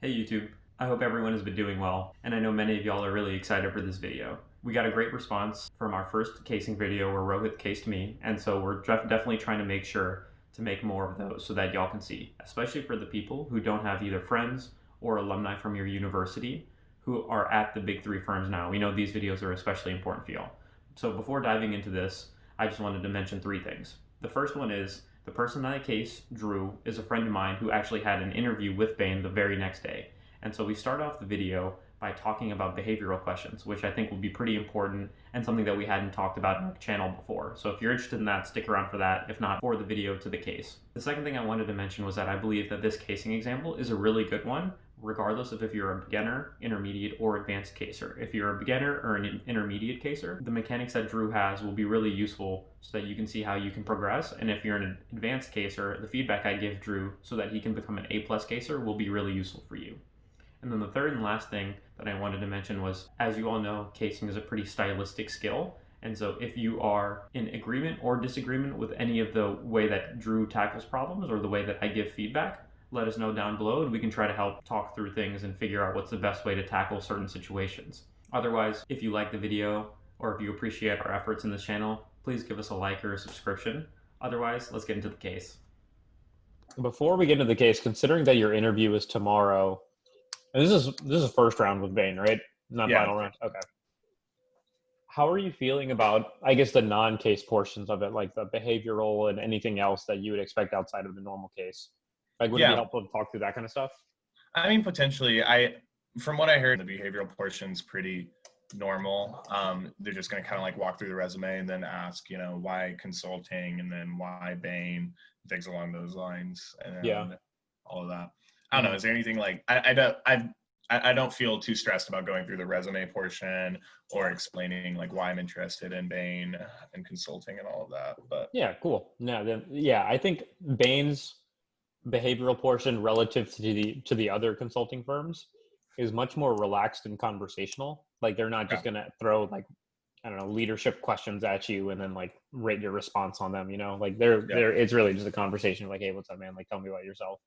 Hey YouTube, I hope everyone has been doing well, and I know many of y'all are really excited for this video. We got a great response from our first casing video where Rohit cased me, and so we're definitely trying to make sure to make more of those so that y'all can see, especially for the people who don't have either friends or alumni from your university who are at the big three firms now. We know these videos are especially important for y'all. So before diving into this, I just wanted to mention three things. The first one is the person in that case, Drew, is a friend of mine who actually had an interview with Bain the very next day. And so we start off the video by talking about behavioral questions, which I think will be pretty important and something that we hadn't talked about in our channel before. So if you're interested in that, stick around for that, if not for the video to the case. The second thing I wanted to mention was that I believe that this casing example is a really good one, regardless of if you're a beginner, intermediate, or advanced caser. If you're a beginner or an intermediate caser, the mechanics that Drew has will be really useful so that you can see how you can progress. And if you're an advanced caser, the feedback I give Drew so that he can become an A+ caser will be really useful for you. And then the third and last thing that I wanted to mention was, as you all know, casing is a pretty stylistic skill. And so if you are in agreement or disagreement with any of the way that Drew tackles problems or the way that I give feedback, let us know down below and we can try to help talk through things and figure out what's the best way to tackle certain situations. Otherwise, if you like the video or if you appreciate our efforts in this channel, please give us a like or a subscription. Otherwise, let's get into the case. Before we get into the case, considering that your interview is tomorrow, and this is first round with Bain, right? Not Yeah. final round. Okay. How are you feeling about, I guess, the non-case portions of it, like the behavioral and anything else that you would expect outside of the normal case? Like, would it be helpful to talk through that kind of stuff? I mean, potentially. From what I heard, the behavioral portion's pretty normal. They're just going to kind of like walk through the resume and then ask, why consulting and then why Bain, things along those lines, and all of that. I don't know. Is there anything like I don't feel too stressed about going through the resume portion or explaining like why I'm interested in Bain and consulting and all of that. But yeah, cool. I think Bain's behavioral portion relative to the other consulting firms is much more relaxed and conversational. Like they're not just gonna throw like, I don't know, leadership questions at you and then like rate your response on them, like it's really just a conversation like, hey, what's up, man? Like, tell me about yourself.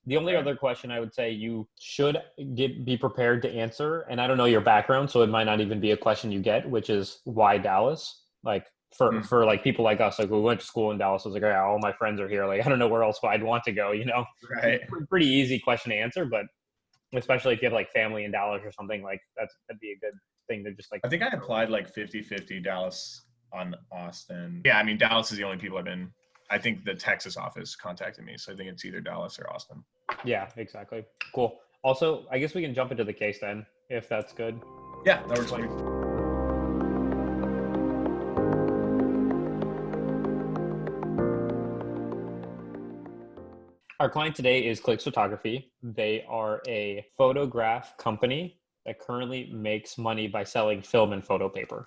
The only other question I would say you should be prepared to answer, and I don't know your background, so it might not even be a question you get, which is why Dallas? Like for like people like us, like we went to school in Dallas, I was like, yeah, all my friends are here. Like, I don't know where else I'd want to go, Right. Pretty easy question to answer, but especially if you have like family in Dallas or something, like that'd be a good thing to just like. I think I applied like 50-50 Dallas on Austin. Yeah, I mean, Dallas is the only people I think the Texas office contacted me, so I think it's either Dallas or Austin. Yeah, exactly. Cool. Also, I guess we can jump into the case then, if that's good. Yeah, that works for me. Our client today is Clicks Photography. They are a photograph company that currently makes money by selling film and photo paper.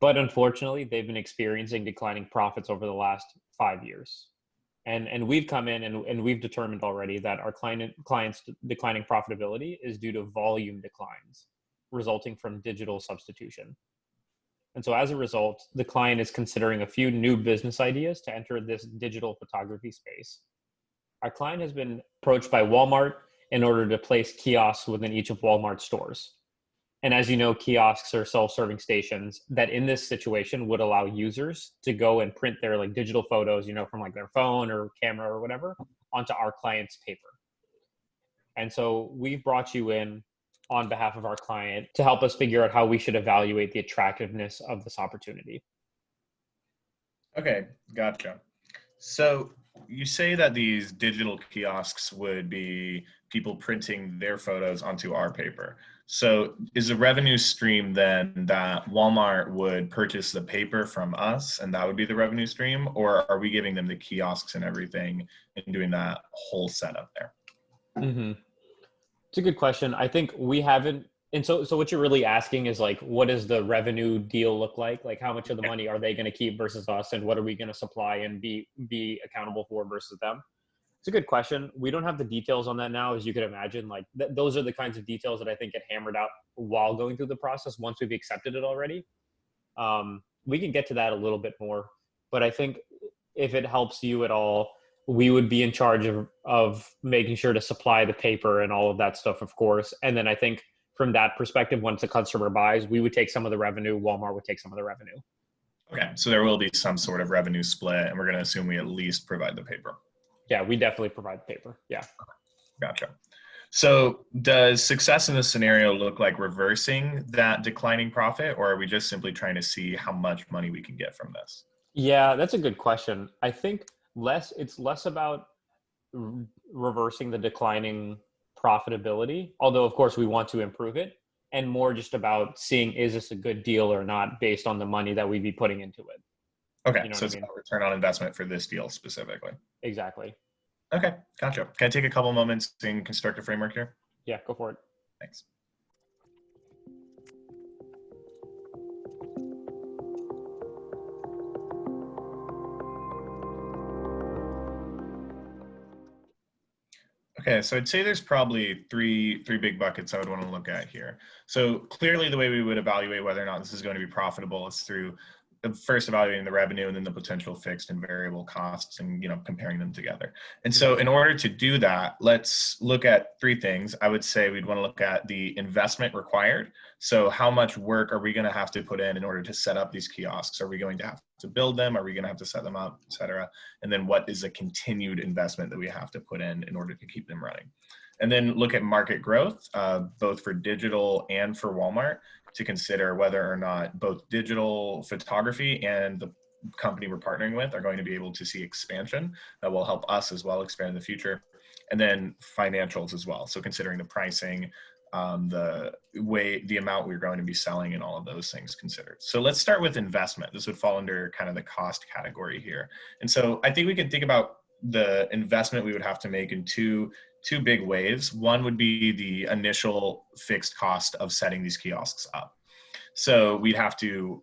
But unfortunately, they've been experiencing declining profits over the last 5 years. And we've come in and we've determined already that our client's declining profitability is due to volume declines resulting from digital substitution. And so as a result, the client is considering a few new business ideas to enter this digital photography space. Our client has been approached by Walmart in order to place kiosks within each of Walmart's stores. And as you know, kiosks are self-serving stations that in this situation would allow users to go and print their like digital photos, from like their phone or camera or whatever onto our client's paper. And so we've brought you in on behalf of our client to help us figure out how we should evaluate the attractiveness of this opportunity. Okay, gotcha. So you say that these digital kiosks would be people printing their photos onto our paper. So is the revenue stream then that Walmart would purchase the paper from us and that would be the revenue stream? Or are we giving them the kiosks and everything and doing that whole setup there? Mm-hmm. It's a good question. I think we haven't. And so what you're really asking is like, what does the revenue deal look like? Like how much of the money are they going to keep versus us? And what are we going to supply and be accountable for versus them? It's a good question. We don't have the details on that now, as you could imagine. Like those are the kinds of details that I think get hammered out while going through the process once we've accepted it already. We can get to that a little bit more, but I think if it helps you at all, we would be in charge of making sure to supply the paper and all of that stuff, of course. And then I think from that perspective, once a customer buys, we would take some of the revenue, Walmart would take some of the revenue. Okay, so there will be some sort of revenue split, and we're going to assume we at least provide the paper. Yeah, we definitely provide paper. Yeah. Gotcha. So does success in this scenario look like reversing that declining profit, or are we just simply trying to see how much money we can get from this? Yeah, that's a good question. I think it's less about reversing the declining profitability, although of course we want to improve it, and more just about seeing, is this a good deal or not based on the money that we'd be putting into it. Okay, You know so it's a return on investment for this deal specifically. Exactly. Okay, gotcha. Can I take a couple moments and construct a framework here? Yeah, go for it. Thanks. Okay, so I'd say there's probably three big buckets I would want to look at here. So clearly the way we would evaluate whether or not this is going to be profitable is through first evaluating the revenue and then the potential fixed and variable costs and comparing them together. And so in order to do that, let's look at three things. I would say we'd want to look at the investment required. So how much work are we going to have to put in order to set up these kiosks? Are we going to have to build them? Are we going to have to set them up, et cetera? And then what is a continued investment that we have to put in order to keep them running? And then look at market growth, both for digital and for Walmart, to consider whether or not both digital photography and the company we're partnering with are going to be able to see expansion that will help us as well expand in the future. And then financials as well. So considering the pricing, the amount we're going to be selling and all of those things considered. So let's start with investment. This would fall under kind of the cost category here. And so I think we can think about the investment we would have to make in two big waves. One would be the initial fixed cost of setting these kiosks up. So we'd have to,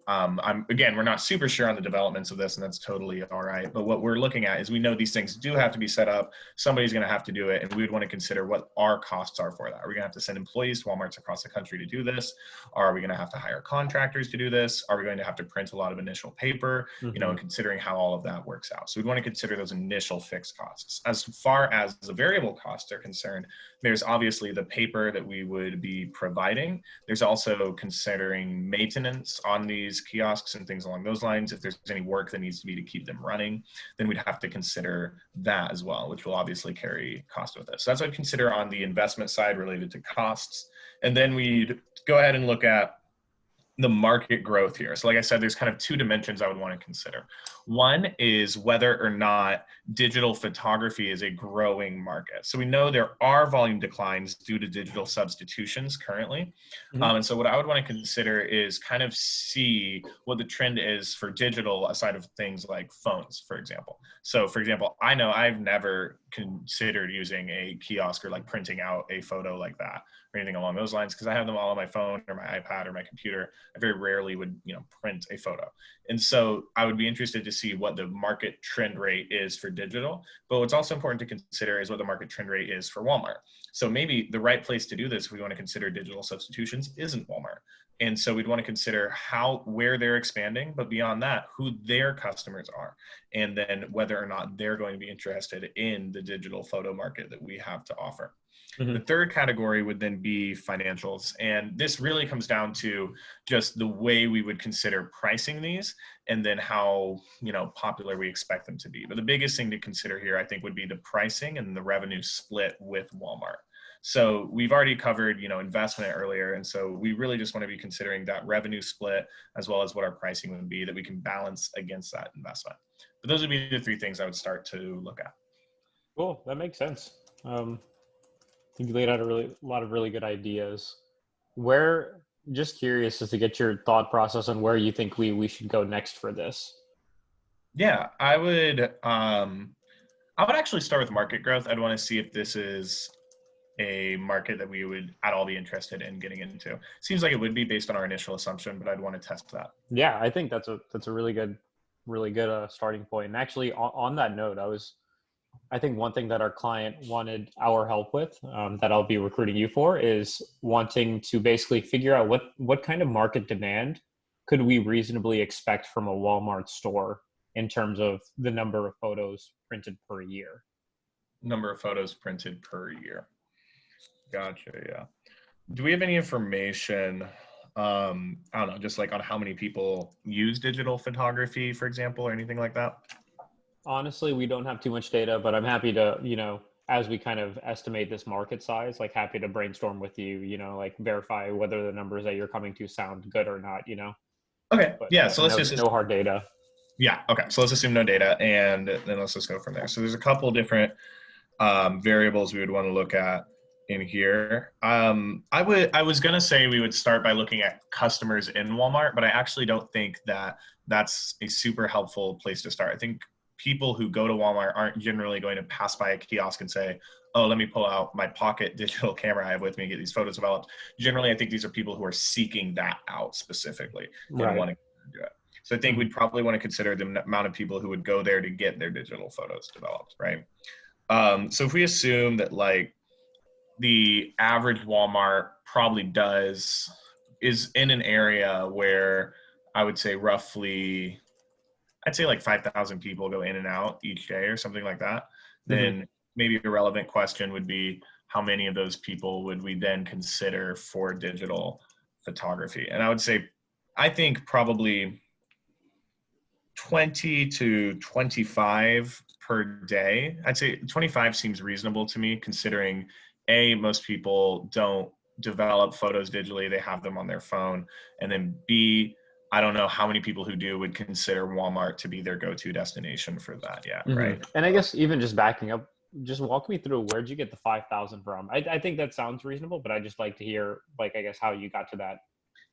again, we're not super sure on the developments of this, and that's totally all right. But what we're looking at is we know these things do have to be set up. Somebody's going to have to do it, and we would want to consider what our costs are for that. Are we going to have to send employees to Walmarts across the country to do this? Are we going to have to hire contractors to do this? Are we going to have to print a lot of initial paper? And considering how all of that works out. So we'd want to consider those initial fixed costs. As far as the variable costs are concerned, there's obviously the paper that we would be providing. There's also considering maintenance on these kiosks and things along those lines. If there's any work that needs to be to keep them running, then we'd have to consider that as well, which will obviously carry cost with it. So that's what I'd consider on the investment side related to costs. And then we'd go ahead and look at the market growth here. So like I said, there's kind of two dimensions I would want to consider. One is whether or not digital photography is a growing market. So we know there are volume declines due to digital substitutions currently. And so what I would want to consider is kind of see what the trend is for digital aside of things like phones, for example. So for example, I know I've never considered using a kiosk or like printing out a photo like that or anything along those lines because I have them all on my phone or my iPad or my computer. I very rarely would, print a photo. And so I would be interested to see what the market trend rate is for digital. But what's also important to consider is what the market trend rate is for Walmart. So maybe the right place to do this, if we want to consider digital substitutions, isn't Walmart. And so we'd want to consider where they're expanding, but beyond that, who their customers are, and then whether or not they're going to be interested in the digital photo market that we have to offer. The third category would then be financials. And this really comes down to just the way we would consider pricing these and then how, popular we expect them to be. But the biggest thing to consider here, I think, would be the pricing and the revenue split with Walmart. So we've already covered, investment earlier. And so we really just want to be considering that revenue split as well as what our pricing would be that we can balance against that investment. But those would be the three things I would start to look at. Cool. That makes sense. I think you laid out a lot of really good ideas. Just curious as to get your thought process on where you think we should go next for this. Yeah, I would actually start with market growth. I'd want to see if this is a market that we would at all be interested in getting into. Seems like it would be based on our initial assumption, but I'd want to test that. Yeah, I think that's a really good starting point. And actually, on that note, I think one thing that our client wanted our help with, that I'll be recruiting you for, is wanting to basically figure out what kind of market demand could we reasonably expect from a Walmart store in terms of the number of photos printed per year. Number of photos printed per year. Gotcha. Yeah. Do we have any information, I don't know, just like on how many people use digital photography, for example, or anything like that? Honestly, we don't have too much data, but I'm happy to, as we kind of estimate this market size, like happy to brainstorm with you, like verify whether the numbers that you're coming to sound good or not, Okay. but Yeah. So let's just no hard data. Yeah. Okay. So let's assume no data, and then let's just go from there. So there's a couple different variables we would want to look at in here. I was gonna say we would start by looking at customers in Walmart, but I actually don't think that that's a super helpful place to start. I think people who go to Walmart aren't generally going to pass by a kiosk and say, "Oh, let me pull out my pocket digital camera I have with me and get these photos developed." Generally, I think these are people who are seeking that out specifically and Right. wanting to do it. So I think we'd probably want to consider the amount of people who would go there to get their digital photos developed, right? So if we assume that like the average Walmart probably is in an area where I would say roughly, I'd say like 5,000 people go in and out each day or something like that, then maybe a relevant question would be how many of those people would we then consider for digital photography? And I would say, I think probably 20 to 25 per day. I'd say 25 seems reasonable to me, considering A, most people don't develop photos digitally, they have them on their phone. And then B, I don't know how many people who do would consider Walmart to be their go-to destination for that. Yeah, right. And I guess even just backing up, just walk me through, where'd you get the 5,000 from? I think that sounds reasonable, but I just like to hear, like, I guess how you got to that.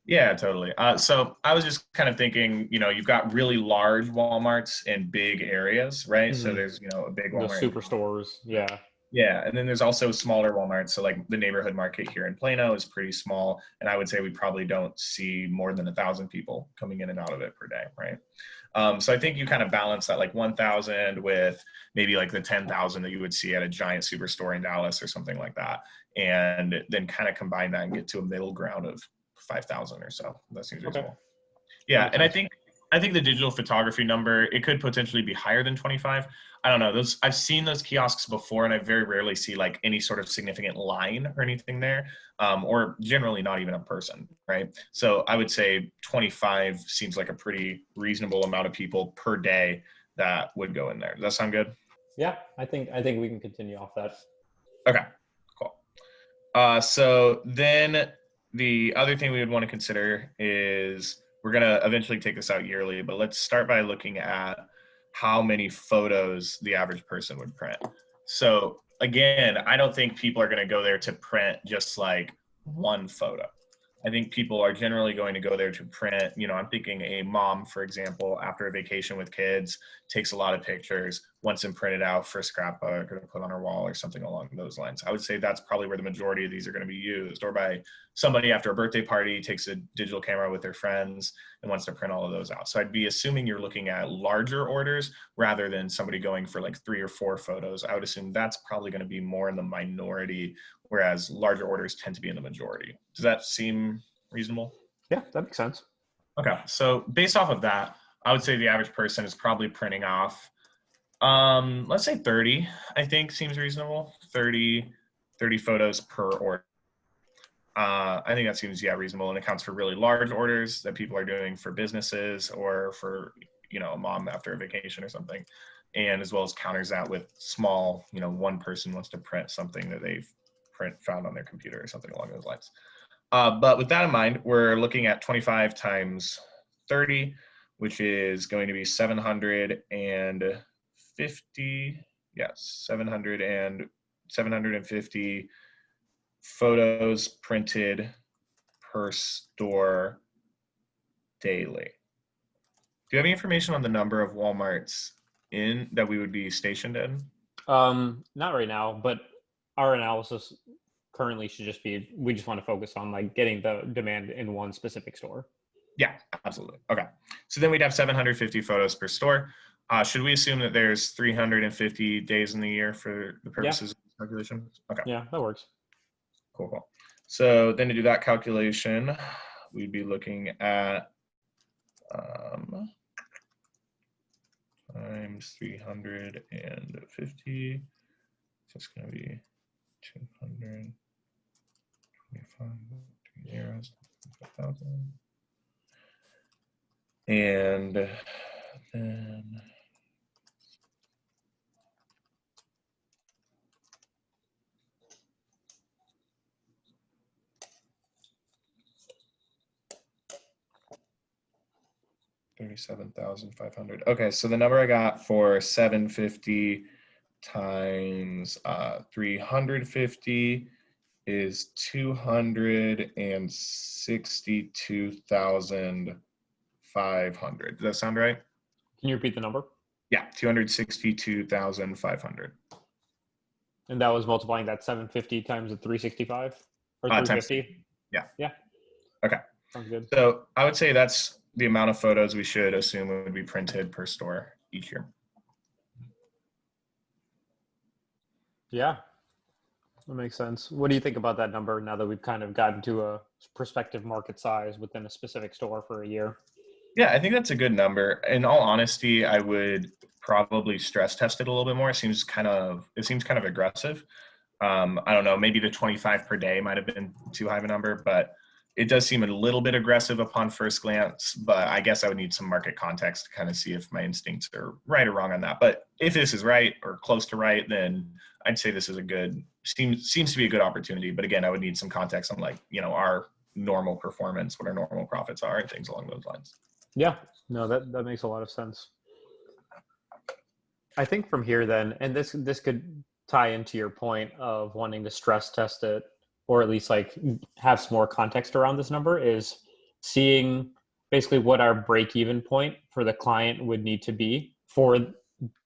Yeah, totally. So I was just kind of thinking, you've got really large Walmarts in big areas, right? So there's, a big The Walmart. superstores, yeah. Yeah, and then there's also smaller Walmarts. So like the neighborhood market here in Plano is pretty small, and I would say we probably don't see more than 1,000 people coming in and out of it per day, right? So I think you kind of balance that like 1,000 with maybe like the 10,000 that you would see at a giant superstore in Dallas or something like that, and then kind of combine that and get to a middle ground of 5,000 or so. That seems reasonable. Okay. Yeah, and I think the digital photography number, it could potentially be higher than 25. I don't know. I've seen those kiosks before, and I very rarely see like any sort of significant line or anything there, or generally not even a person, right? So I would say 25 seems like a pretty reasonable amount of people per day that would go in there. Does that sound good? Yeah, I think we can continue off that. Okay, cool. So then the other thing we would want to consider is we're going to eventually take this out yearly, but let's start by looking at how many photos the average person would print. So again, I don't think people are going to go there to print just like one photo. I think people are generally going to go there to print, I'm thinking a mom, for example, after a vacation with kids, takes a lot of pictures, wants them printed out for a scrapbook or to put on her wall or something along those lines. I would say that's probably where the majority of these are going to be used, or by somebody after a birthday party takes a digital camera with their friends and wants to print all of those out. So I'd be assuming you're looking at larger orders rather than somebody going for like 3 or 4 photos. I would assume that's probably going to be more in the minority, whereas larger orders tend to be in the majority. Does that seem reasonable? Yeah, that makes sense. Okay, so based off of that, I would say the average person is probably printing off, let's say 30, I think seems reasonable. 30 photos per order. I think that seems, reasonable, and accounts for really large orders that people are doing for businesses or for, a mom after a vacation or something. And as well as counters that with small, one person wants to print something that they've found on their computer or something along those lines. But with that in mind, we're looking at 25 times 30, which is going to be 750, 750 photos printed per store daily. Do you have any information on the number of Walmarts that we would be stationed in? Not right now, but our analysis currently should just be, we just want to focus on like getting the demand in one specific store. Yeah, absolutely. Okay. So then we'd have 750 photos per store. Should we assume that there's 350 days in the year for the purposes of this calculation? Okay. Yeah, that works. Cool. So then to do that calculation, we'd be looking at times 350. So it's going to be 225, 3 zeros, 5,000. And then $37,500. Okay, so the number I got for 750 times 350 is 262,500. Does that sound right? Can you repeat the number? Yeah, 262,500. And that was multiplying that 750 times the 365 or Times 350? Yeah. Yeah. Okay. Sounds good. So I would say that's the amount of photos we should assume would be printed per store each year. Yeah. That makes sense. What do you think about that number now that we've kind of gotten to a prospective market size within a specific store for a year? Yeah, I think that's a good number. In all honesty, I would probably stress test it a little bit more. It seems kind of aggressive. I don't know, maybe the 25 per day might have been too high of a number, but it does seem a little bit aggressive upon first glance. But I guess I would need some market context to kind of see if my instincts are right or wrong on that. But if this is right or close to right, then I'd say this is seems to be a good opportunity. But again, I would need some context on our normal performance, what our normal profits are, and things along those lines. Yeah, no, that makes a lot of sense. I think from here then, and this could tie into your point of wanting to stress test it, or at least like have some more context around this number, is seeing basically what our break-even point for the client would need to be for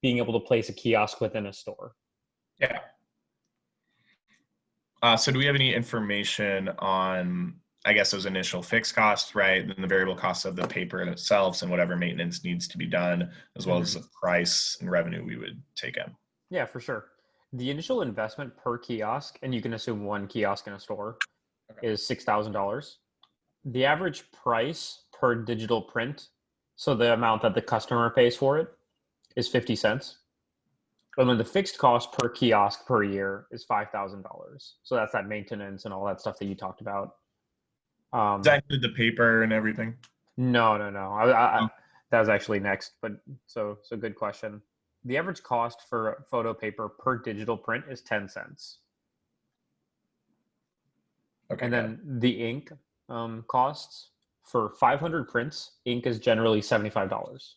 being able to place a kiosk within a store. Yeah. So do we have any information on, I guess, those initial fixed costs, right? And the variable costs of the paper in itself and whatever maintenance needs to be done, as well as the price and revenue we would take in. Yeah, for sure. The initial investment per kiosk, and you can assume one kiosk in a store, is $6,000. The average price per digital print, so the amount that the customer pays for it, is 50 cents. And then the fixed cost per kiosk per year is $5,000. So that's that maintenance and all that stuff that you talked about. Does that include the paper and everything? No. That was actually next, but so good question. The average cost for photo paper per digital print is 10 cents. Okay. And then the ink costs for 500 prints, ink is generally $75.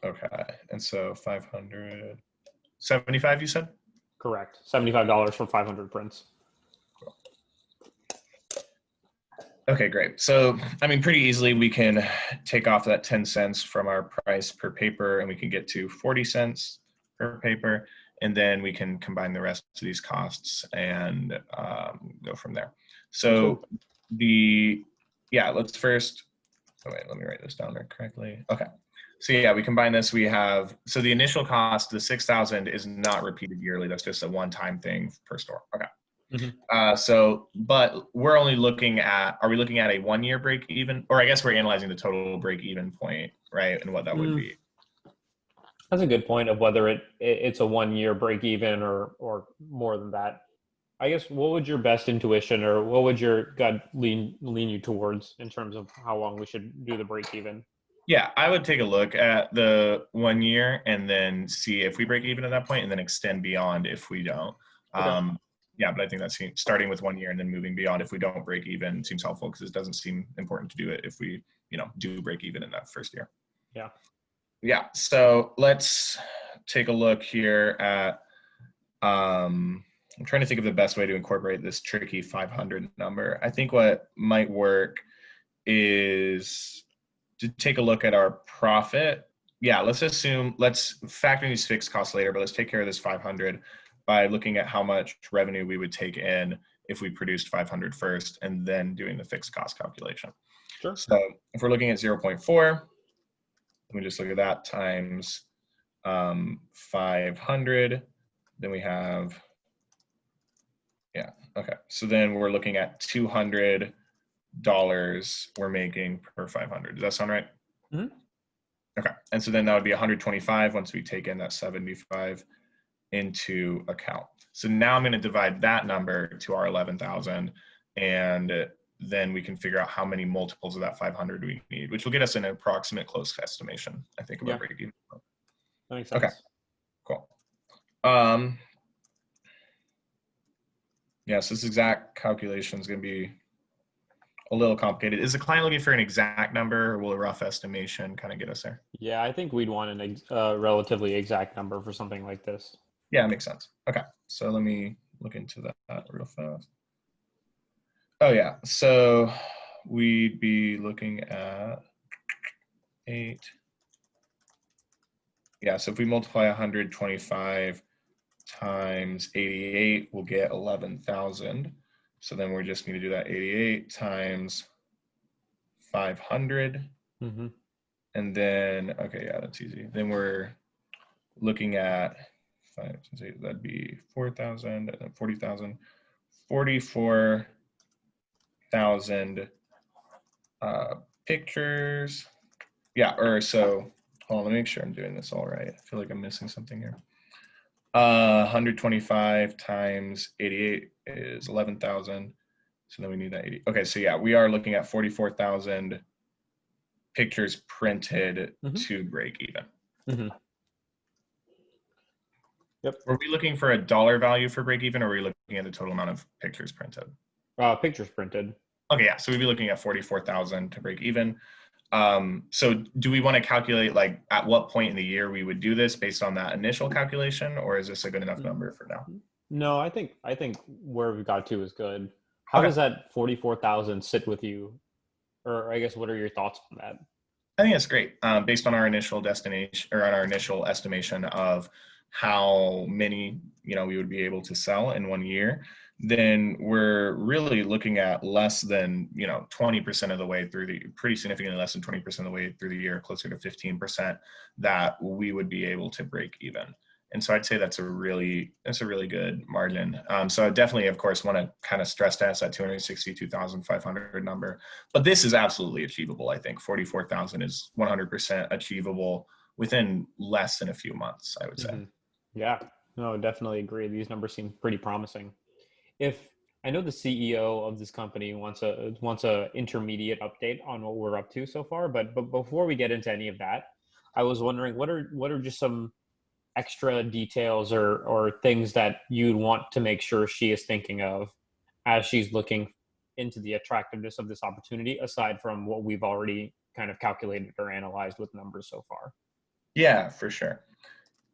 Okay. And so 575, you said? Correct. $75 for 500 prints. Okay, great. So, I mean, pretty easily we can take off that 10 cents from our price per paper and we can get to 40 cents per paper. And then we can combine the rest of these costs and go from there. So let's first, let me write this down there correctly. Okay. So yeah, we combine this, so the initial cost, the 6,000 is not repeated yearly. That's just a one-time thing per store. Okay. But we're only are we looking at a 1 year break even? Or I guess we're analyzing the total break even point, right? And what that would be. That's a good point of whether it's a 1 year break even or more than that. I guess what would your best intuition or what would your gut lean you towards in terms of how long we should do the break even? Yeah, I would take a look at the 1 year and then see if we break even at that point and then extend beyond if we don't. Okay. Yeah, but I think that's starting with 1 year and then moving beyond if we don't break even seems helpful because it doesn't seem important to do it if we, do break even in that first year. Yeah. Yeah, so let's take a look here at, I'm trying to think of the best way to incorporate this tricky 500 number. I think what might work is to take a look at our profit. Yeah, let's factor in these fixed costs later, but let's take care of this 500 by looking at how much revenue we would take in if we produced 500 first and then doing the fixed cost calculation. Sure. So if we're looking at 0.4, let me just look at that times 500. Then we have, so then we're looking at $200 we're making per 500. Does that sound right? Mm-hmm. Okay. And so then that would be 125 once we take in that 75 into account. So now I'm going to divide that number to our 11,000, and then we can figure out how many multiples of that 500 we need, which will get us an approximate close estimation, I think, about break even. That makes sense. Okay, cool. Yeah, so this exact calculation is going to be a little complicated. Is the client looking for an exact number, or will a rough estimation kind of get us there? Yeah, I think we'd want a relatively exact number for something like this. Yeah, it makes sense. Okay, so let me look into that real fast. Oh yeah, so we'd be looking at 8. Yeah, so if we multiply 125 times 88, we'll get 11,000. So then we just need to do that 88 times 500. Mm-hmm. And then, okay, yeah, that's easy. Then we're looking at 5 times 8, that'd be 4,000, and then 40,000, 44,000 pictures. Yeah, or so, hold on, let me make sure I'm doing this all right. I feel like I'm missing something here. 125 times 88 is 11,000. So then we need that 80. Okay, so yeah, we are looking at 44,000 pictures printed to break even. Yep. Were we looking for a dollar value for break even, or were we looking at the total amount of pictures printed? Pictures printed. Okay, yeah, so we'd be looking at 44,000 to break even. So do we want to calculate like at what point in the year we would do this based on that initial calculation, or is this a good enough number for now? No, I think where we've got to is good. How does that 44,000 sit with you? Or I guess, what are your thoughts on that? I think that's great. Based on our initial destination, or on our initial estimation of how many, we would be able to sell in 1 year, then we're really looking at less than, 20% of the way through pretty significantly less than 20% of the way through the year, closer to 15% that we would be able to break even. And so I'd say that's a really good margin. So I definitely, of course, want to kind of stress test that 262,500 number, but this is absolutely achievable. I think 44,000 is 100% achievable within less than a few months, I would say. Yeah, no, definitely agree. These numbers seem pretty promising. If I know the CEO of this company wants a intermediate update on what we're up to so far, but before we get into any of that, I was wondering what are just some extra details or things that you'd want to make sure she is thinking of as she's looking into the attractiveness of this opportunity, aside from what we've already kind of calculated or analyzed with numbers so far? Yeah, for sure.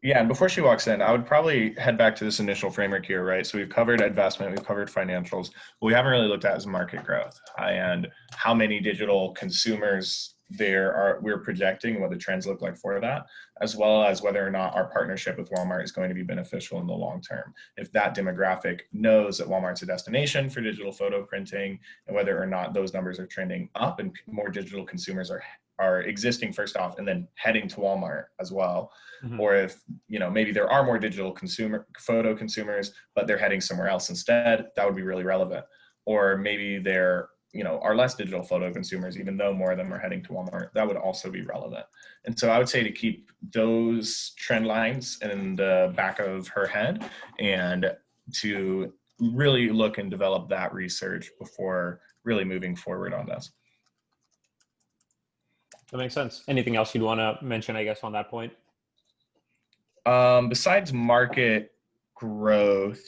Yeah, and before she walks in, I would probably head back to this initial framework here, right? So we've covered investment, we've covered financials. What we haven't really looked at is market growth and how many digital consumers we're projecting and what the trends look like for that, as well as whether or not our partnership with Walmart is going to be beneficial in the long term. If that demographic knows that Walmart's a destination for digital photo printing, and whether or not those numbers are trending up and more digital consumers are existing first off and then heading to Walmart as well. Or if, maybe there are more digital photo consumers, but they're heading somewhere else instead, that would be really relevant. Or maybe there, are less digital photo consumers, even though more of them are heading to Walmart, that would also be relevant. And so I would say to keep those trend lines in the back of her head and to really look and develop that research before really moving forward on this. That makes sense. Anything else you'd want to mention, I guess, on that point? Besides market growth,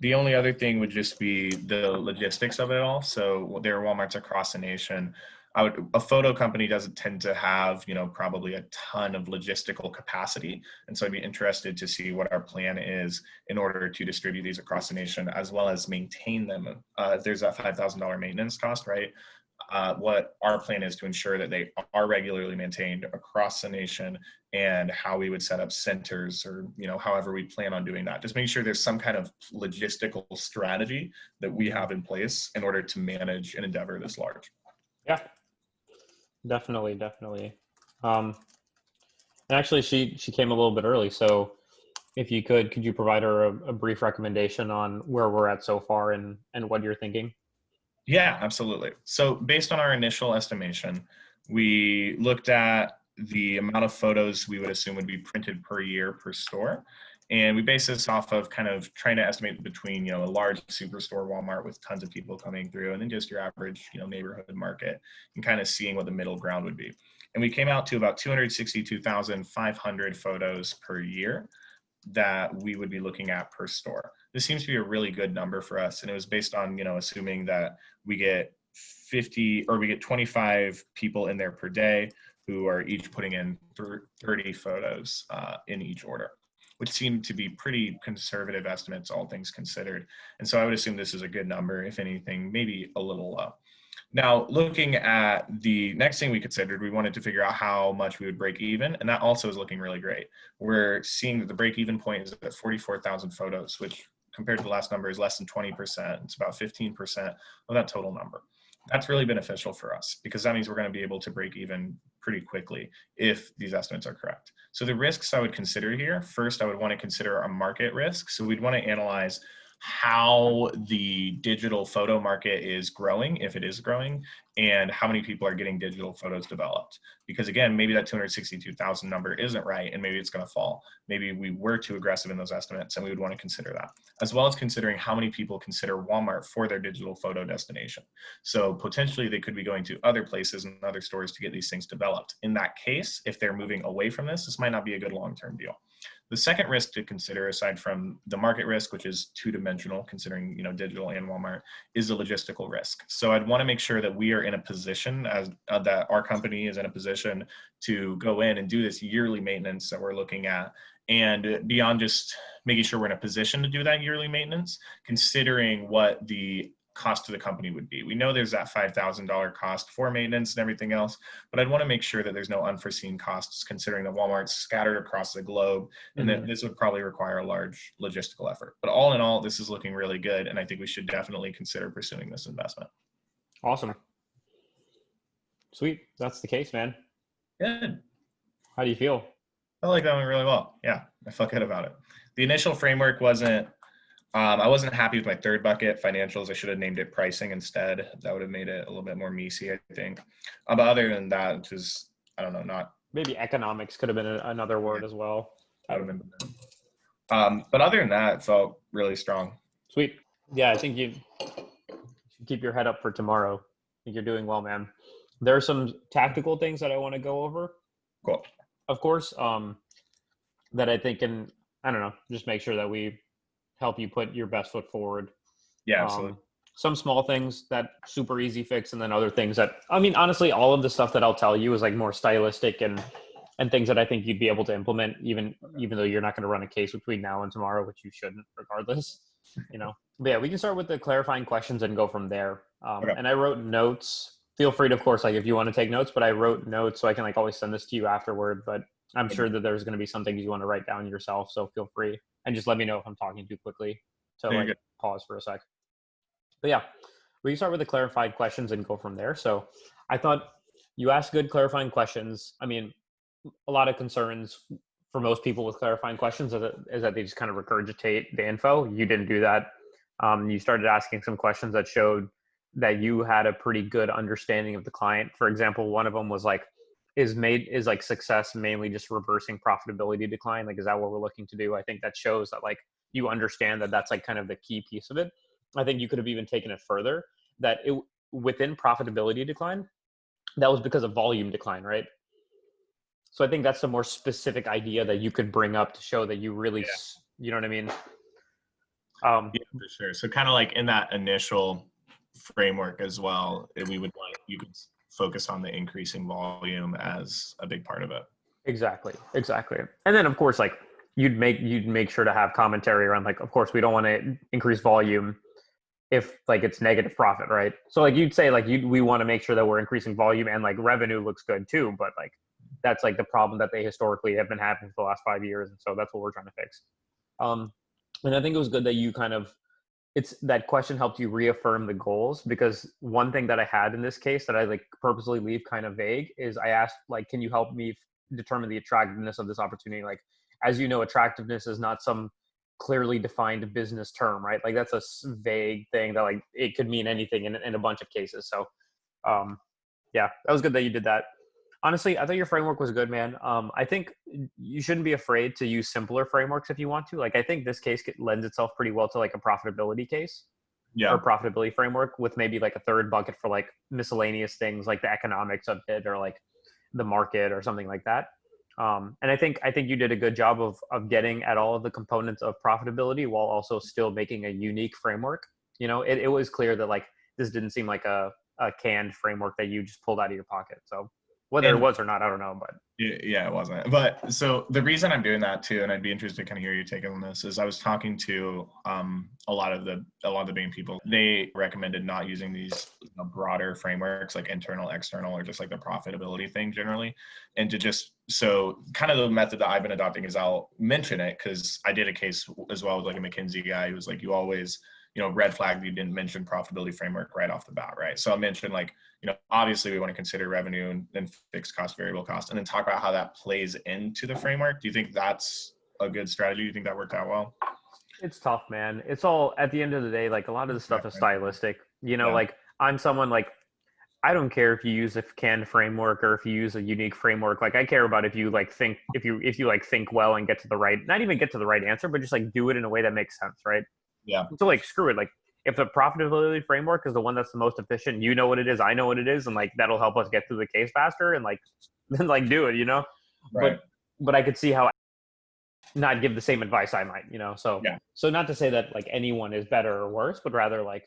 the only other thing would just be the logistics of it all. So there are Walmarts across the nation. A photo company doesn't tend to have, probably a ton of logistical capacity. And so I'd be interested to see what our plan is in order to distribute these across the nation, as well as maintain them. There's that $5,000 maintenance cost, right? What our plan is to ensure that they are regularly maintained across the nation, and how we would set up centers, or however we plan on doing that. Just make sure there's some kind of logistical strategy that we have in place in order to manage an endeavor this large. Yeah, definitely. And actually, she came a little bit early, so if you could you provide her a brief recommendation on where we're at so far and what you're thinking? Yeah, absolutely. So based on our initial estimation, we looked at the amount of photos we would assume would be printed per year per store. And we base this off of kind of trying to estimate between, a large superstore Walmart with tons of people coming through and then just your average, neighborhood market, and kind of seeing what the middle ground would be. And we came out to about 262,500 photos per year that we would be looking at per store. This seems to be a really good number for us. And it was based on, assuming that we get 25 people in there per day who are each putting in 30 photos in each order, which seemed to be pretty conservative estimates, all things considered. And so I would assume this is a good number, if anything, maybe a little low. Now, looking at the next thing we considered, we wanted to figure out how much we would break even, and that also is looking really great. We're seeing that the break even point is at 44,000 photos, which compared to the last number is less than 20%. It's about 15% of that total number. That's really beneficial for us because that means we're going to be able to break even pretty quickly if these estimates are correct. So the risks I would consider here, first, I would want to consider a market risk. So we'd want to analyze how the digital photo market is growing, if it is growing, and how many people are getting digital photos developed. Because again, maybe that 262,000 number isn't right, and maybe it's going to fall. Maybe we were too aggressive in those estimates, and we would want to consider that, as well as considering how many people consider Walmart for their digital photo destination. So potentially they could be going to other places and other stores to get these things developed. In that case, if they're moving away from this might not be a good long-term deal. The second risk to consider, aside from the market risk, which is two-dimensional, considering digital and Walmart, is the logistical risk. So I'd want to make sure that we are in a position, that our company is in a position to go in and do this yearly maintenance that we're looking at, and beyond just making sure we're in a position to do that yearly maintenance, considering what the cost to the company would be. We know there's that $5,000 cost for maintenance and everything else, but I'd want to make sure that there's no unforeseen costs, considering that Walmart's scattered across the globe, and that this would probably require a large logistical effort. But all in all, this is looking really good, and I think we should definitely consider pursuing this investment. Awesome. Sweet. That's the case, man. Good. How do you feel? I like that one really well. Yeah, I felt good about it. The initial framework wasn't, I wasn't happy with my third bucket, financials. I should have named it pricing instead. That would have made it a little bit more meaty, I think. But other than that, just, I don't know, not. Maybe economics could have been another word as well. That would have been better. But other than that, it felt really strong. Sweet. Yeah, I think you should keep your head up for tomorrow. I think you're doing well, man. There are some tactical things that I want to go over. Cool. Of course, that I think can, I don't know, just make sure that we help you put your best foot forward. Yeah, absolutely. Some small things that super easy fix, and then other things that, I mean, honestly, all of the stuff that I'll tell you is like more stylistic and things that I think you'd be able to implement, even though you're not going to run a case between now and tomorrow, which you shouldn't regardless, But yeah, we can start with the clarifying questions and go from there. Okay. And I wrote notes. Feel free to, of course, like if you want to take notes, but I wrote notes so I can like always send this to you afterward, but I'm sure that there's going to be some things you want to write down yourself. So feel free and just let me know if I'm talking too quickly to like pause for a sec. But yeah, we can start with the clarified questions and go from there. So I thought you asked good clarifying questions. I mean, a lot of concerns for most people with clarifying questions is that they just kind of regurgitate the info. You didn't do that. You started asking some questions that showed that you had a pretty good understanding of the client. For example, one of them was like, is like success mainly just reversing profitability decline? Like, is that what we're looking to do? I think that shows that like you understand that that's like kind of the key piece of it. I think you could have even taken it further, that within profitability decline, that was because of volume decline, right? So I think that's the more specific idea that you could bring up to show that you really, you know what I mean? Yeah, for sure. So kind of like in that initial framework as well, you could focus on the increasing volume as a big part of it. Exactly. And then of course, like you'd make sure to have commentary around like, of course we don't want to increase volume if like it's negative profit, right? So like you'd say like we want to make sure that we're increasing volume and like revenue looks good too, but like that's like the problem that they historically have been having for the last 5 years, and so that's what we're trying to fix. And I think it was good that you that question helped you reaffirm the goals, because one thing that I had in this case that I like purposely leave kind of vague is I asked like, can you help me determine the attractiveness of this opportunity? Like, as you know, attractiveness is not some clearly defined business term, right? Like that's a vague thing that like it could mean anything in a bunch of cases. So yeah, that was good that you did that. Honestly, I thought your framework was good, man. I think you shouldn't be afraid to use simpler frameworks if you want to. Like, I think this case lends itself pretty well to like a profitability case or Yeah. profitability framework with maybe like a third bucket for like miscellaneous things like the economics of it or like the market or something like that. And I think you did a good job of getting at all of the components of profitability while also still making a unique framework. It was clear that like this didn't seem like a canned framework that you just pulled out of your pocket. So whether it And was or not, I don't know, but yeah, it wasn't. But so the reason I'm doing that too, and I'd be interested to kind of hear your take on this, is I was talking to a lot of the main people. They recommended not using these broader frameworks like internal, external, or just like the profitability thing generally, and to just so kind of the method that I've been adopting is I'll mention it because I did a case as well with like a McKinsey guy who was like, you always red flag, you didn't mention profitability framework right off the bat, right? So I mentioned like, obviously we want to consider revenue and fixed cost, variable cost, and then talk about how that plays into the framework. Do you think that's a good strategy? Do you think that worked out well? it's tough, man. It's all at the end of the day, like a lot of the stuff is stylistic. Like I'm someone like I don't care if you use a canned framework or if you use a unique framework. Like I care about if you like think if you like think well and get to the right, not even get to the right answer, but just like do it in a way that makes sense, right? Yeah. So like screw it. Like if the profitability framework is the one that's the most efficient, you know what it is, I know what it is, and like that'll help us get through the case faster and like then like do it, Right. But I could see how not give the same advice I might, So Yeah. so not to say that like anyone is better or worse, but rather like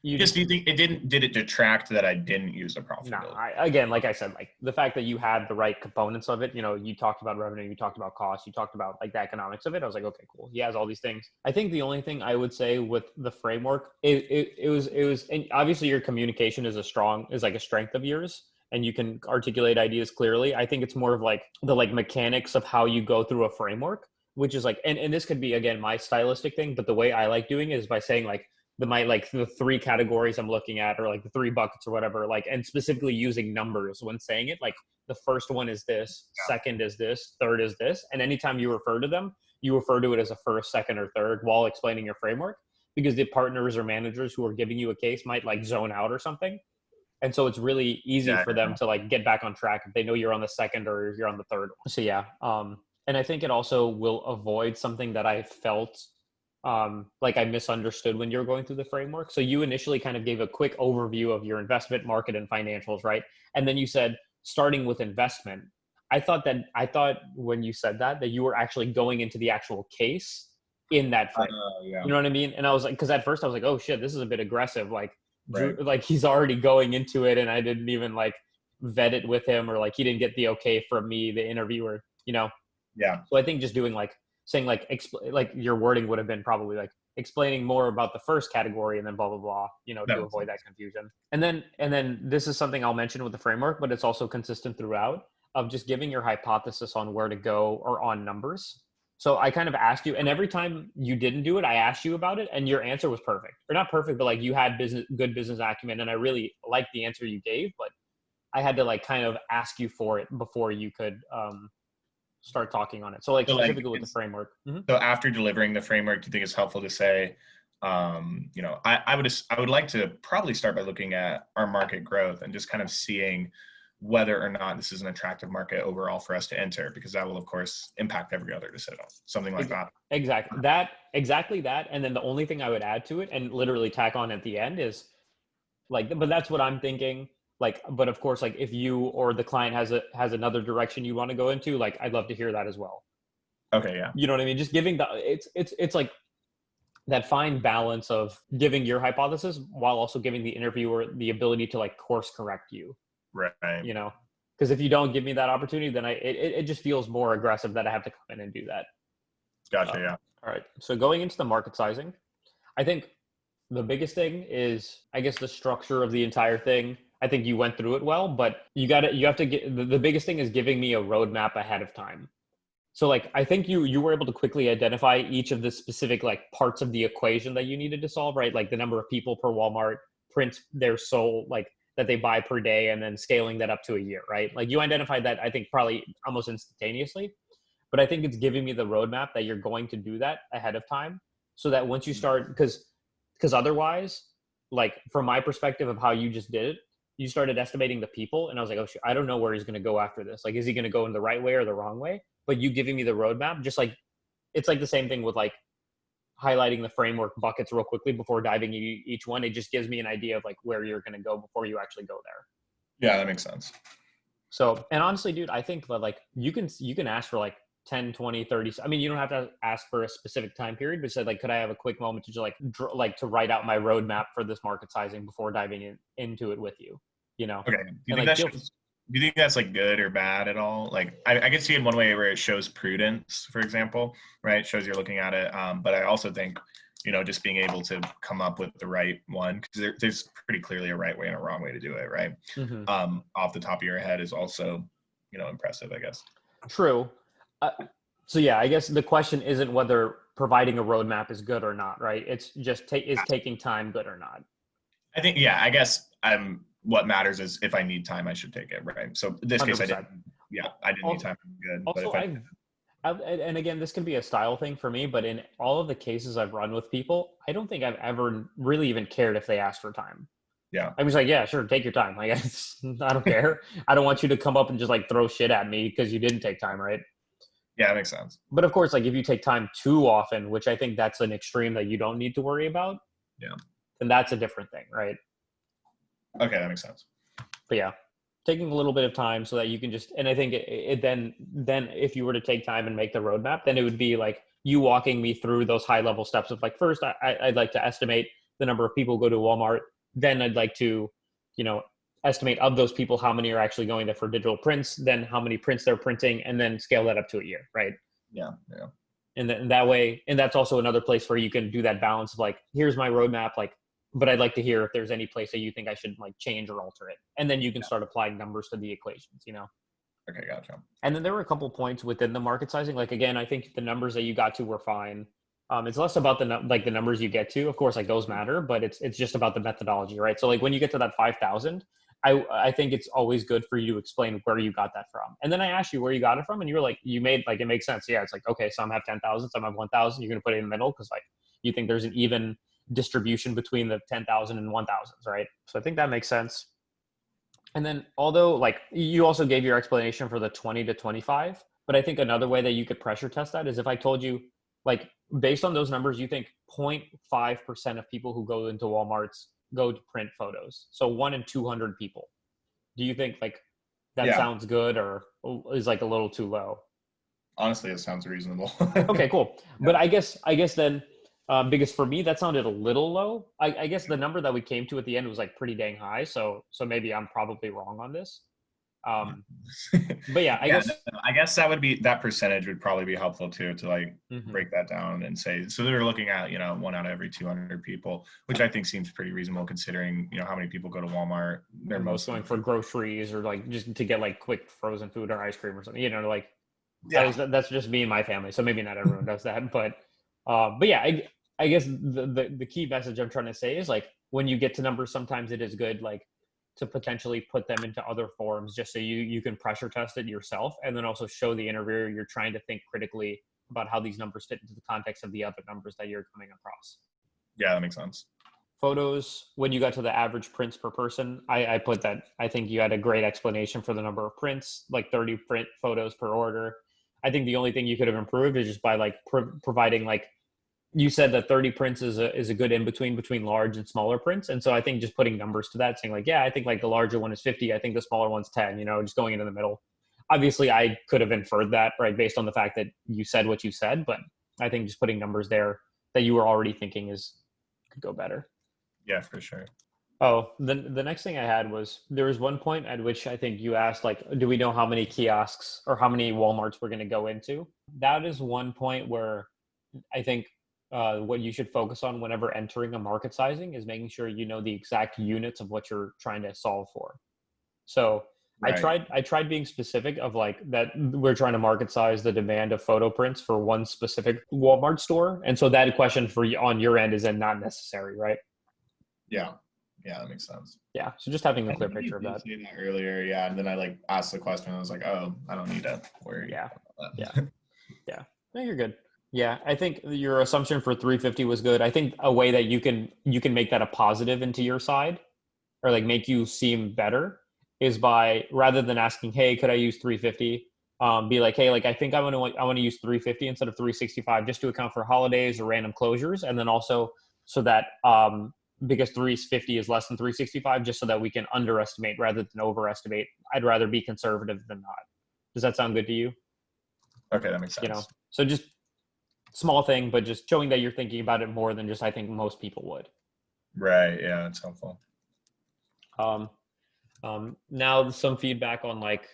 Do you think did it detract that I didn't use a no, profitability? again, like I said, like the fact that you had the right components of it, you talked about revenue, you talked about cost, you talked about like the economics of it. I was like, okay, cool. He has all these things. I think the only thing I would say with the framework, it was, and obviously your communication is like a strength of yours and you can articulate ideas clearly. I think it's more of like the like mechanics of how you go through a framework, which is like, and this could be again, my stylistic thing, but the way I like doing it is by saying like, the three categories I'm looking at, or like the three buckets or whatever, like, and specifically using numbers when saying it, like the first one is this, second is this, third is this. And anytime you refer to them, you refer to it as a first, second, or third while explaining your framework, because the partners or managers who are giving you a case might like zone out or something. And so it's really easy for them to like get back on track if they know you're on the second or you're on the third. So yeah. And I think it also will avoid something that I felt like I misunderstood when you were going through the framework. So you initially kind of gave a quick overview of your investment market and financials, right? And then you said starting with investment. I thought when you said that you were actually going into the actual case in that frame. Yeah. You know what I mean? And I was like, because at first I was like, oh shit, this is a bit aggressive. Like, Right. like he's already going into it, and I didn't even like vet it with him, or like he didn't get the okay from me, the interviewer. Yeah. So I think just doing like saying like like your wording would have been probably like explaining more about the first category and then blah blah blah, to avoid that confusion. And then this is something I'll mention with the framework, but it's also consistent throughout, of just giving your hypothesis on where to go or on numbers. So I kind of asked you, and every time you didn't do it, I asked you about it, and your answer was perfect, or not perfect, but like you had good business acumen, and I really liked the answer you gave, but I had to like kind of ask you for it before you could start talking on it. So like specifically with the framework. Mm-hmm. So after delivering the framework, do you think it's helpful to say, I would like to probably start by looking at our market growth and just kind of seeing whether or not this is an attractive market overall for us to enter, because that will of course impact every other decision, something like that. Exactly that. And then the only thing I would add to it and literally tack on at the end is like, but that's what I'm thinking. Like, but of course, like if you or the client has another direction you want to go into, like I'd love to hear that as well. Okay. Yeah. You know what I mean? Just giving it's like that fine balance of giving your hypothesis while also giving the interviewer the ability to like course correct you. Right. Because if you don't give me that opportunity, then it just feels more aggressive that I have to come in and do that. Gotcha. Yeah. All right. So going into the market sizing, I think the biggest thing is, I guess, the structure of the entire thing. I think you went through it well, but you have to get, the biggest thing is giving me a roadmap ahead of time. So like, I think you were able to quickly identify each of the specific like parts of the equation that you needed to solve, right? Like the number of people per Walmart print their soul, like that they buy per day, and then scaling that up to a year, right? Like you identified that, I think probably almost instantaneously, but I think it's giving me the roadmap that you're going to do that ahead of time, so that once you start, because otherwise, like from my perspective of how you just did it, you started estimating the people, and I was like, oh shit, I don't know where he's going to go after this. Like, is he going to go in the right way or the wrong way? But you giving me the roadmap, just like, it's like the same thing with like highlighting the framework buckets real quickly before diving each one. It just gives me an idea of like where you're going to go before you actually go there. Yeah, that makes sense. So, and honestly, dude, I think that like you can ask for like 10, 20, 30. I mean, you don't have to ask for a specific time period, but said like, could I have a quick moment to just like to write out my roadmap for this market sizing before diving into it with you, you know? Okay. Do you think that's like good or bad at all? Like I can see in one way where it shows prudence, for example, right? It shows you're looking at it. But I also think, just being able to come up with the right one, because there's pretty clearly a right way and a wrong way to do it, right? Mm-hmm. Off the top of your head is also, impressive, I guess. True. So yeah, I guess the question isn't whether providing a roadmap is good or not, right? It's just is taking time good or not? I think, I guess what matters is if I need time, I should take it, right? So in this 100%. Case, I didn't need time. Good. Also, but and again, this can be a style thing for me, but in all of the cases I've run with people, I don't think I've ever really even cared if they asked for time. Yeah. I was like, yeah, sure, take your time. I guess I don't care. I don't want you to come up and just like throw shit at me because you didn't take time, right? Yeah, that makes sense. But of course, like if you take time too often, which I think that's an extreme that you don't need to worry about. Yeah. Then that's a different thing, right? Okay, that makes sense. But yeah, taking a little bit of time so that you can just, and I think it then if you were to take time and make the roadmap, then it would be like you walking me through those high level steps of like, first, I'd like to estimate the number of people who go to Walmart. Then I'd like to, estimate of those people, how many are actually going there for digital prints, then how many prints they're printing, and then scale that up to a year, right? Yeah. And then that way, and that's also another place where you can do that balance of like, here's my roadmap, like, but I'd like to hear if there's any place that you think I should like change or alter it. And then you can start applying numbers to the equations, Okay, gotcha. And then there were a couple points within the market sizing. Like, again, I think the numbers that you got to were fine. It's less about the numbers you get to. Of course, like those matter, but it's just about the methodology, right? So like when you get to that 5,000, I think it's always good for you to explain where you got that from. And then I asked you where you got it from, and you were like, you made like, it makes sense. Yeah, it's like, okay, some have 10,000, some have 1,000. You're going to put it in the middle because like you think there's an even distribution between the 10,000 and 1,000s, right? So I think that makes sense. And then although like you also gave your explanation for the 20 to 25, but I think another way that you could pressure test that is if I told you like based on those numbers, you think 0.5% of people who go into Walmart's go to print photos. So 1 in 200 people. Do you think like that sounds good or is like a little too low? Honestly, it sounds reasonable. Okay, cool. Yeah. But I guess then because for me, that sounded a little low. I guess the number that we came to at the end was like pretty dang high. So maybe I'm probably wrong on this. But yeah, I guess that percentage would probably be helpful too, to like break that down and say, so they're looking at, 1 out of every 200 people, which I think seems pretty reasonable considering, how many people go to Walmart. They're most going for groceries or like just to get like quick frozen food or ice cream or something, like that's just me and my family. So maybe not everyone does that, but yeah, I guess the key message I'm trying to say is like, when you get to numbers, sometimes it is good, like to potentially put them into other forms just so you can pressure test it yourself. And then also show the interviewer you're trying to think critically about how these numbers fit into the context of the other numbers that you're coming across. Yeah, that makes sense. Photos, when you got to the average prints per person, I put that, I think you had a great explanation for the number of prints, like 30 print photos per order. I think the only thing you could have improved is just by like providing like, you said that 30 prints is a good between large and smaller prints. And so I think just putting numbers to that, saying like, yeah, I think like the larger one is 50. I think the smaller one's 10, just going into the middle. Obviously I could have inferred that, right, based on the fact that you said what you said, but I think just putting numbers there that you were already thinking could go better. Yeah, for sure. Oh, the next thing I had was, there was one point at which I think you asked, like, do we know how many kiosks or how many Walmarts we're going to go into? That is one point where I think what you should focus on whenever entering a market sizing is making sure you know the exact units of what you're trying to solve for. So right. I tried being specific of like that we're trying to market size the demand of photo prints for one specific Walmart store. And so that question for you on your end is then not necessary, right? Yeah. Yeah, that makes sense. Yeah. So just having a clear picture of that. Earlier. Yeah. And then I like asked the question and I was like, oh, I don't need to worry. Yeah. Yeah. No, you're good. Yeah, I think your assumption for 350 was good. I think a way that you can make that a positive into your side or like make you seem better is by, rather than asking, hey, could I use 350? Be like, hey, like I think I want to use 350 instead of 365 just to account for holidays or random closures, and then also so that because 350 is less than 365, just so that we can underestimate rather than overestimate. I'd rather be conservative than not. Does that sound good to you? Okay, that makes sense. You know, so just small thing, but just showing that you're thinking about it more than just I think most people would. Right. Yeah, that's helpful. Now some feedback on like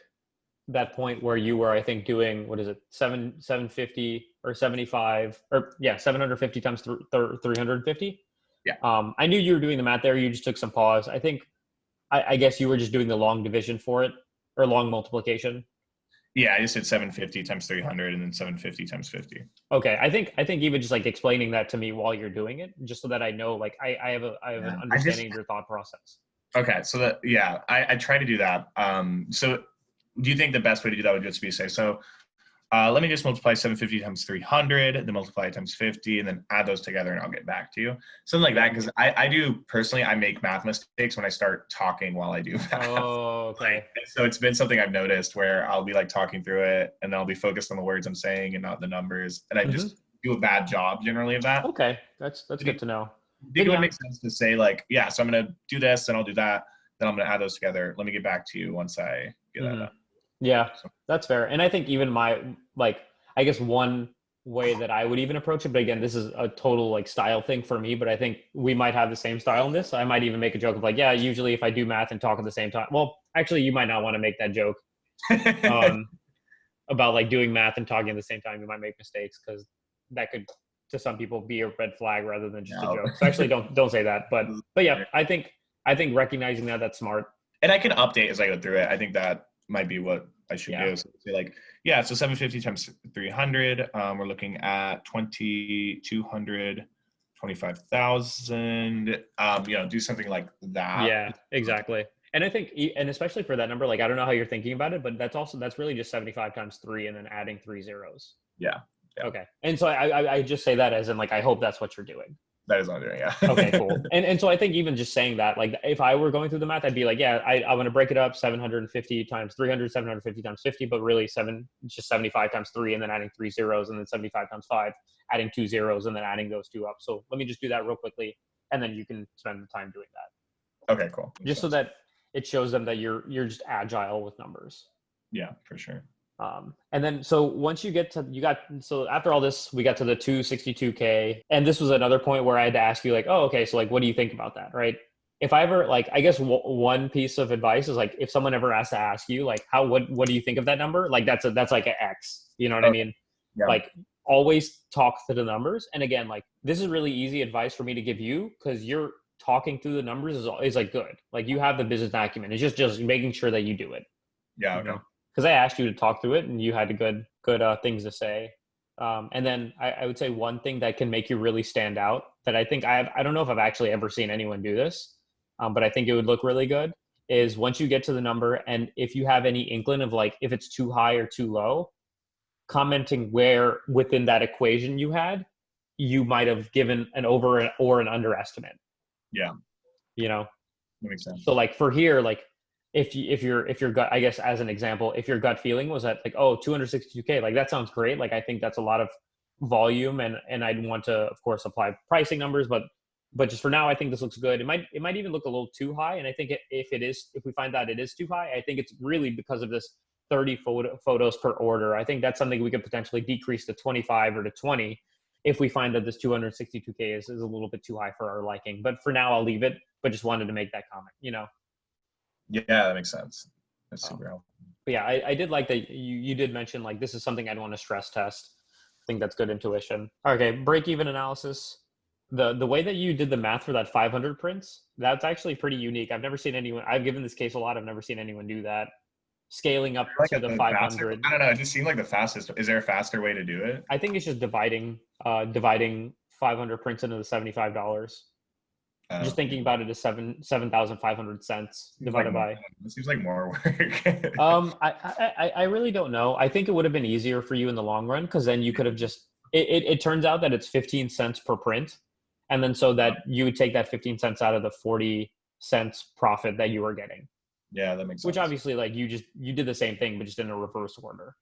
that point where you were, I think, doing, what is it, 750 or 75 or 750 times 350. Yeah. I knew you were doing the math there. You just took some pause. I think, I guess you were just doing the long division for it, or long multiplication. Yeah, I just did 750 times 300 and then 750 times 50. Okay. I think even just like explaining that to me while you're doing it, just so that I know, like I have an understanding of your thought process. Okay. So that, I try to do that. So do you think the best way to do that would just be say, so let me just multiply 750 times 300, then multiply it times 50, and then add those together, and I'll get back to you. Something like that, because I do personally, I make math mistakes when I start talking while I do math. Oh, okay. So it's been something I've noticed where I'll be like talking through it, and then I'll be focused on the words I'm saying and not the numbers, and I just do a bad job generally of that. Okay, that's good to know. I think it would make sense to say like, so I'm gonna do this, then I'll do that, then I'm gonna add those together. Let me get back to you once I get that done. Yeah, that's fair. And I think even I guess one way that I would even approach it, but again, this is a total like style thing for me, but I think we might have the same style in this. I might even make a joke of like, usually if I do math and talk at the same time, well, actually you might not want to make that joke about like doing math and talking at the same time. You might make mistakes because that could, to some people, be a red flag rather than just a joke. So actually don't say that, but yeah, I think recognizing that's smart. And I can update as I go through it. I think that might be what I should do. So say like, so 750 times 300, we're looking at 2,200, 25,000, do something like that. Yeah, exactly. And I think, and especially for that number, like, I don't know how you're thinking about it, but that's really just 75 times 3 and then adding 3 zeros. Yeah. Okay. And so I just say that as in like, I hope that's what you're doing. That is what I'm doing, yeah. Okay, cool. And so I think even just saying that, like if I were going through the math, I'd be like, I want to break it up 750 times 300, 750 times 50, but really just 75 times 3 and then adding 3 zeros, and then 75 times 5, adding 2 zeros and then adding those 2 up. So let me just do that real quickly, and then you can spend the time doing that. Okay, cool. Just so that it shows them that you're just agile with numbers. Yeah, for sure. And then, so once you get to, so after all this, we got to the 262K. And this was another point where I had to ask you like, oh, okay. So like, what do you think about that? Right. If I ever like, I guess one piece of advice is like, if someone ever has to ask you like, what do you think of that number? Like that's like an X, you know what I mean? Yeah. Like always talk to the numbers. And again, like this is really easy advice for me to give you, because you're talking through the numbers is like good. Like you have the business acumen. It's just making sure that you do it. Yeah. Okay. Because I asked you to talk through it and you had good things to say. And then I would say one thing that can make you really stand out that I think I don't know if I've actually ever seen anyone do this, but I think it would look really good, is once you get to the number, and if you have any inkling of like, if it's too high or too low, commenting where within that equation you might have given an over or an underestimate. Yeah. That makes sense. So like for here, like, if your gut, I guess as an example, if your gut feeling was that like, oh, 262K, like that sounds great. Like, I think that's a lot of volume, and I'd want to, of course, apply pricing numbers, but just for now, I think this looks good. It might even look a little too high. And I think if we find that it is too high, I think it's really because of this 30 photos per order. I think that's something we could potentially decrease to 25 or to 20 if we find that this 262K is a little bit too high for our liking. But for now, I'll leave it, but just wanted to make that comment, Yeah, that makes sense. That's super helpful. But yeah, I did like that you did mention like this is something I'd want to stress test. I think that's good intuition. Okay, break-even analysis. The way that you did the math for that 500 prints, that's actually pretty unique. I've never seen anyone. I've given this case a lot. I've never seen anyone do that. Scaling up to the 500. I don't know. It just seemed like the fastest. Is there a faster way to do it? I think it's just dividing 500 prints into the $75. Just thinking about it as 7,500 cents divided by. It seems like more work. I really don't know. I think it would have been easier for you in the long run, because then you could have just. It turns out that it's 15 cents per print, and then so that you would take that 15 cents out of the 46 cents profit that you were getting. Yeah, that makes sense. Which obviously, like, you did the same thing, but just in a reverse order.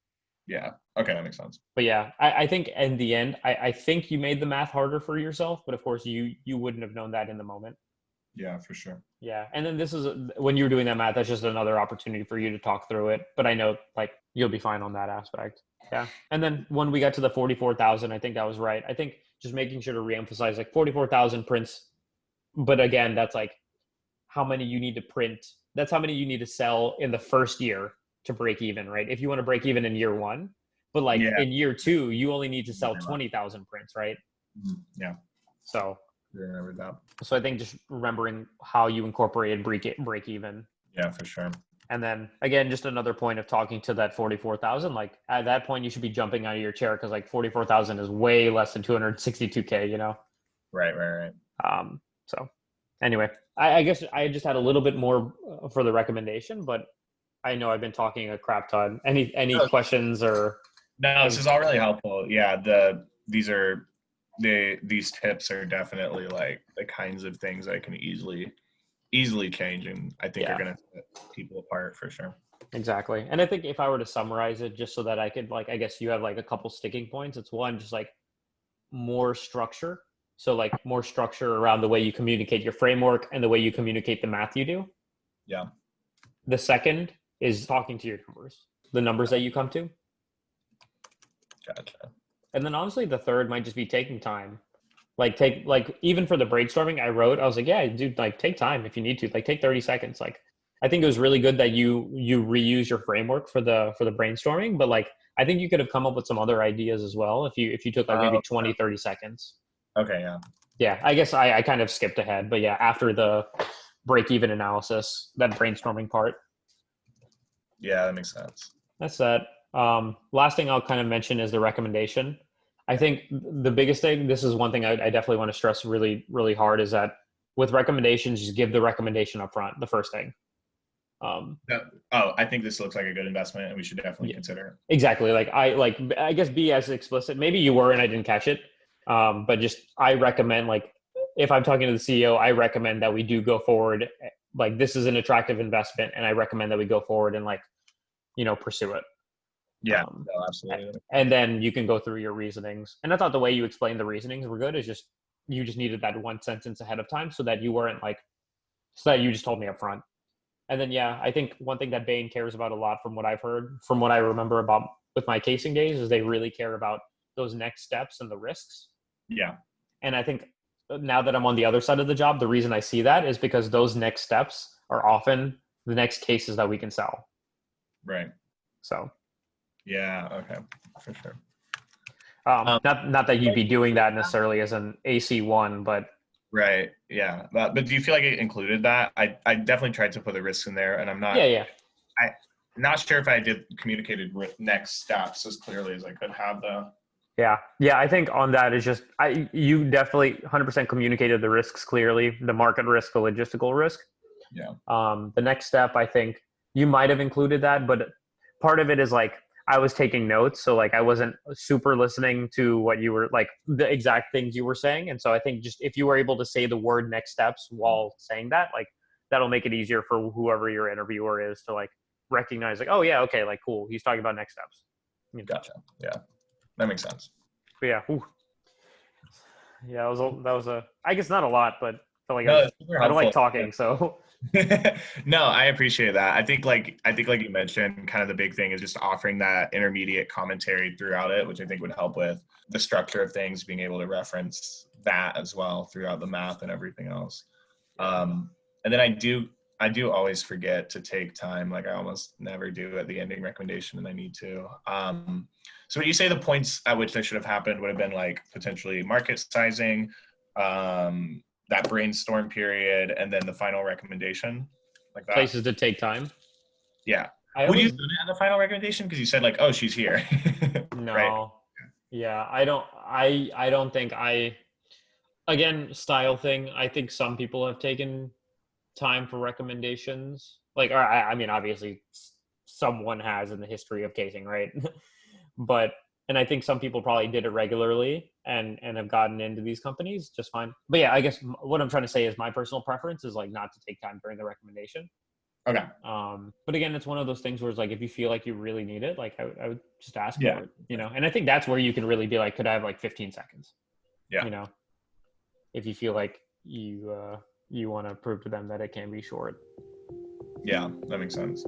Yeah. Okay, that makes sense. But yeah, I think in the end, I think you made the math harder for yourself, but of course you wouldn't have known that in the moment. Yeah, for sure. Yeah. And then this is when you were doing that math, that's just another opportunity for you to talk through it. But I know like you'll be fine on that aspect. Yeah. And then when we got to the 44,000, I think that was right. I think just making sure to reemphasize like 44,000 prints. But again, that's like how many you need to print. That's how many you need to sell in the first year to break even, right? If you want to break even in year one, but like in year two, you only need to sell 20,000 prints, right? Yeah. So remember that. So I think just remembering how you incorporated break even. Yeah, for sure. And then again, just another point of talking to that 44,000. Like at that point, you should be jumping out of your chair because like 44,000 is way less than 262K. You know. Right. So anyway, I guess I just had a little bit more for the recommendation, but I know I've been talking a crap ton. Any questions or? No, this is all really helpful. Yeah, these tips are definitely like the kinds of things I can easily change, and I think are going to set people apart for sure. Exactly. And I think if I were to summarize it just so that I could like, I guess you have like a couple sticking points. It's one, just like more structure. So like more structure around the way you communicate your framework and the way you communicate the math you do. Yeah. The second is talking to your numbers, the numbers that you come to. Gotcha. And then honestly, the third might just be taking time. Like even for the brainstorming I wrote, I was like, yeah, dude, like take time if you need to, like take 30 seconds. Like, I think it was really good that you reuse your framework for the brainstorming, but like, I think you could have come up with some other ideas as well if you took like maybe 20, 30 seconds. Okay. Yeah. Yeah. I guess I kind of skipped ahead, but yeah, after the break-even analysis, that brainstorming part. Yeah, that makes sense. That's that. Last thing I'll kind of mention is the recommendation. I think the biggest thing, this is one thing I definitely want to stress really, really hard, is that with recommendations, just give the recommendation up front, the first thing. I think this looks like a good investment and we should definitely consider it. Exactly. I guess be as explicit. Maybe you were and I didn't catch it. But just, I recommend, like, if I'm talking to the CEO, I recommend that we do go forward. Like, this is an attractive investment and I recommend that we go forward and pursue it. Yeah, absolutely. And then you can go through your reasonings. And I thought the way you explained the reasonings were good. Is just, you just needed that one sentence ahead of time so that you weren't so that you just told me up front. And then, I think one thing that Bain cares about a lot, from what I've heard, from what I remember about with my casing days, is they really care about those next steps and the risks. Yeah. And I think now that I'm on the other side of the job, the reason I see that is because those next steps are often the next cases that we can sell. Right. So. Yeah. Okay. For sure. Not that you'd be doing that necessarily as an AC1, but. Right. Yeah. But do you feel like it included that? I definitely tried to put the risks in there, and I'm not. Yeah. I'm not sure if I did communicated next steps as clearly as I could have though. Yeah. I think on that is just, you definitely 100% communicated the risks clearly, the market risk, the logistical risk. Yeah. The next step, I think you might have included that, but part of it is like, I was taking notes. So like, I wasn't super listening to what you were like, the exact things you were saying. And so I think just, if you were able to say the word next steps while saying that, like, that'll make it easier for whoever your interviewer is to like recognize, like, oh yeah, okay, like, cool, he's talking about next steps. Gotcha. Yeah, that makes sense. But yeah. Yeah, that was a, I guess not a lot, but I feel like I don't like talking, so. No, I appreciate that. I think like you mentioned, kind of the big thing is just offering that intermediate commentary throughout it, which I think would help with the structure of things, being able to reference that as well throughout the math and everything else. And then I do always forget to take time. Like, I almost never do at the ending recommendation, and I need to. So when you say the points at which this should have happened would have been like potentially market sizing, that brainstorm period, and then the final recommendation, like that. Places to take time. Yeah. Would you do it at the final recommendation? Because you said like, oh, she's here. No. Right? Yeah, I don't think again, style thing. I think some people have taken time for recommendations. Like, I mean, obviously someone has in the history of casing, right? But And I think some people probably did it regularly and have gotten into these companies just fine. But yeah, I guess what I'm trying to say is my personal preference is like not to take time during the recommendation. Okay. But again, it's one of those things where it's like, if you feel like you really need it, like I would just ask Yeah. for it, you know? And I think that's where you can really be like, could I have like 15 seconds? Yeah. You know, if you feel like you want to prove to them that it can be short. Yeah, that makes sense.